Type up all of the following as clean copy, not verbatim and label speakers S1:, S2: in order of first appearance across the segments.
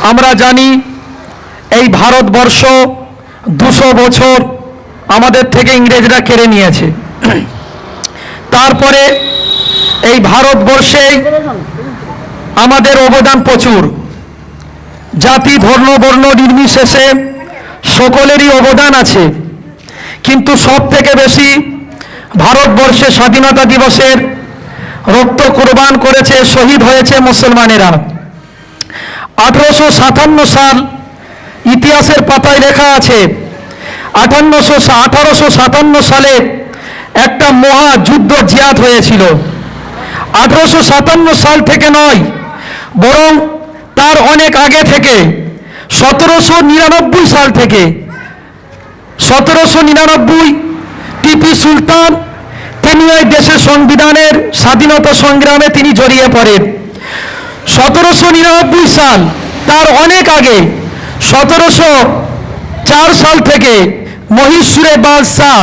S1: আমরা জানি এই ভারতবর্ষ 200 বছর আমাদের থেকে ইংরেজরা কেড়ে নিয়েছে। তারপরে এই ভারতবর্ষে আমাদের অবদান প্রচুর, জাতি ধর্ম বর্ণ নির্বিশেষে সকলেরই অবদান আছে। কিন্তু সব থেকে বেশি ভারতবর্ষে স্বাধীনতা দিবসের রক্ত কোরবান করেছে, শহীদ হয়েছে মুসলমানেরা। 1857 সাল ইতিহাসের পাতায় লেখা আছে, 1857 সালে একটা মহাযুদ্ধ জিয়াদ হয়েছিল। 1857 সাল থেকে নয়, বরং তার অনেক আগে থেকে 1799 সাল থেকে 1799 টিপু সুলতান তিনি এই দেশের সংবিধানের স্বাধীনতা সংগ্রামে তিনি জড়িয়ে পড়েন। 1799 সাল, তার অনেক আগে 1704 সাল থেকে মহীশূরের বাদশাহ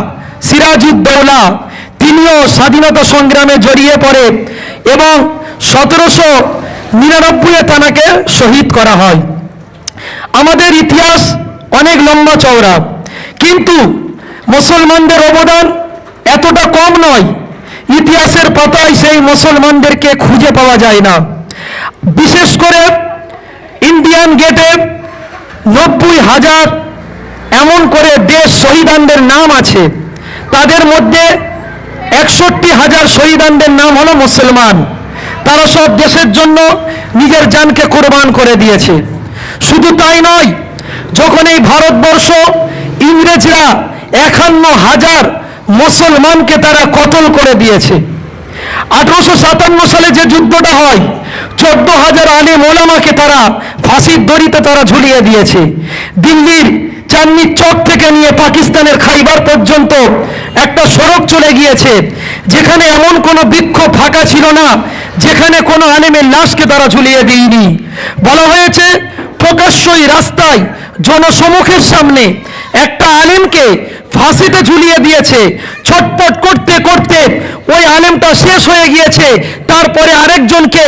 S1: সিরাজউদ্দৌলা তিনিও স্বাধীনতা সংগ্রামে জড়িয়ে পড়ে এবং 1799 তাকে শহীদ করা হয়। আমাদের ইতিহাস অনেক লম্বা চওড়া, কিন্তু মুসলমানদের অবদান এতটা কম নয়। ইতিহাসের পাতায় সেই মুসলমানদেরকে খুঁজে পাওয়া যায় না। বিশেষ করে ইন্ডিয়ান গেটে 90,000 এমন করে দেশ শহীদানদের নাম আছে, তাদের মধ্যে 61,000 শহীদানদের নাম হলো মুসলমান। তারা সব দেশের জন্য নিজের জানকে কোরবান করে দিয়েছে। শুধু তাই নয়, যখন এই ভারতবর্ষ ইংরেজরা 51,000 মুসলমানকে তারা কতল করে দিয়েছে। 1857 সালে যে যুদ্ধটা হয়, 14,000 আলেম ওলামাকে তারা ফাঁসির দড়িতে তারা ঝুলিয়ে দিয়েছে। দিল্লির চাঁদনি চক থেকে নিয়ে পাকিস্তানের খাইবার পর্যন্ত একটা সড়ক চলে গিয়েছে, যেখানে এমন কোনো বৃক্ষ ফাঁকা ছিল না যেখানে কোনো আলেমের লাশকে তারা ঝুলিয়ে দিইনি। বলা হয়েছে প্রকাশ্যই রাস্তায় জনসমুখের সামনে একটা আলেমকে ফাঁসিতে ঝুলিয়ে দিয়েছে। ছটপট করতে করতে ওই আলেমটা শেষ হয়ে গিয়েছে, তারপরে আরেকজনকে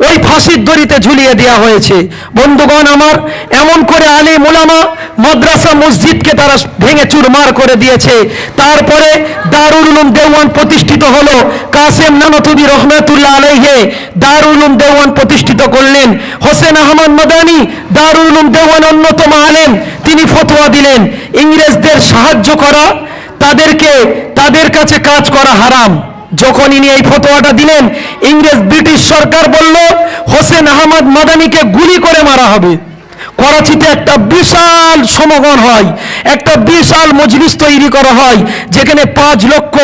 S1: ওই ফাঁসির দড়িতে ঝুলিয়ে দেওয়া হয়েছে। বন্ধুগণ আমার, এমন করে আলেম ওলামা মাদ্রাসা মসজিদকে তারা ভেঙে চুরমার করে দিয়েছে। তারপরে দারুল উলুম দেওয়ান প্রতিষ্ঠিত হলো। কাসেম নানতুবি রহমাতুল্লাহ আলাইহি দারুল উলুম দেওয়ান প্রতিষ্ঠিত করলেন। হোসেন আহমদ মাদানী দারুল উলুম দেওয়ান অন্যতম আলেম, তিনি ফতোয়া দিলেন ইংরেজদের সাহায্য করা, তাদের কাছে কাজ করা হারাম। যখন ইনি এই ফতোয়াটা দিলেন, ব্রিটিশ সরকার বলল হোসেন আহমদ মাদানীকে গুলি করে মারা হবে। করাচিতে একটা বিশাল সমাগম হয়, একটা বিশাল মজলিস তৈরি করা হয়, যেখানে 5 লক্ষ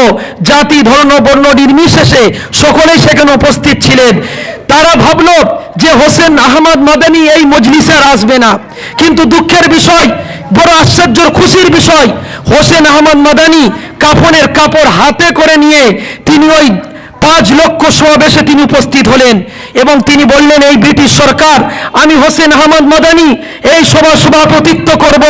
S1: জাতি ধর্ম বর্ণ নির্বিশেষে সকলেই সেখানে উপস্থিত ছিলেন। তারা ভাবলো যে হোসেন আহমদ মাদানী এই মজলিসে আর আসবে না, কিন্তু দুঃখের বিষয়, বড় আশ্চর্যের খুশির বিষয়, হোসেন আহমদ মাদানী কাফনের কাপড় হাতে করে নিয়ে তিনি ওই 5 লক্ষ সমাবেশে তিনি উপস্থিত হলেন এবং তিনি বললেন, এই ব্রিটিশ সরকার, আমি হোসেন আহমদ মাদানী এই সভাপতিত্ব করব,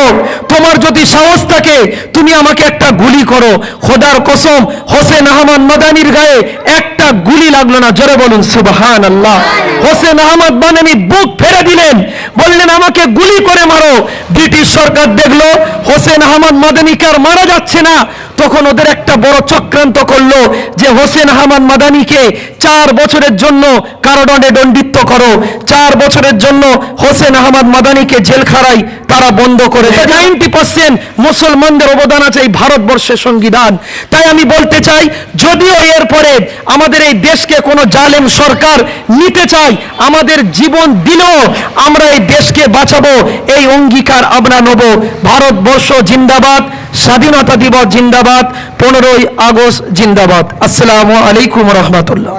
S1: তোমার যদি সাহস থাকে তুমি আমাকে একটা গুলি করো। খোদার কসম, হোসেন আহমদ মাদানীর গায়ে একটা গুলি লাগলো না। জোরে বলুন সুবহানাল্লাহ। হোসেন আহমদ মাদানী বুক ফেরে দিলেন, বললেন আমাকে গুলি করে মারো। ব্রিটিশ সরকার দেখলো হোসেন আহমদ মাদানীকে আর মারা যাচ্ছে না, তখন ওদের একটা বড় চক্রান্ত করলো যে হোসেন আহমদ মাদানীকে 4 বছরের জন্য কারাদণ্ডে দণ্ডিত করো। 4 বছরের জন্য হোসেন আহমদ মাদানীকে জেলখানায় তারা বন্ধ করে। 90% মুসলমানদের অবদান আছে এই ভারতবর্ষের সংবিধান। তাই আমি বলতে চাই, যদিও এরপরে আমাদের এই দেশকে কোনো জালেম সরকার নিতে চাই, আমাদের জীবন দিলেও আমরা এই দেশকে বাঁচাবো, এই অঙ্গীকার আমরা নেব। ভারতবর্ষ জিন্দাবাদ, স্বাধীনতা দিবস জিন্দাবাদ, 15ই আগস্ট জিন্দাবাদ। আসসালামু আলাইকুম রহমতুল্লাহ।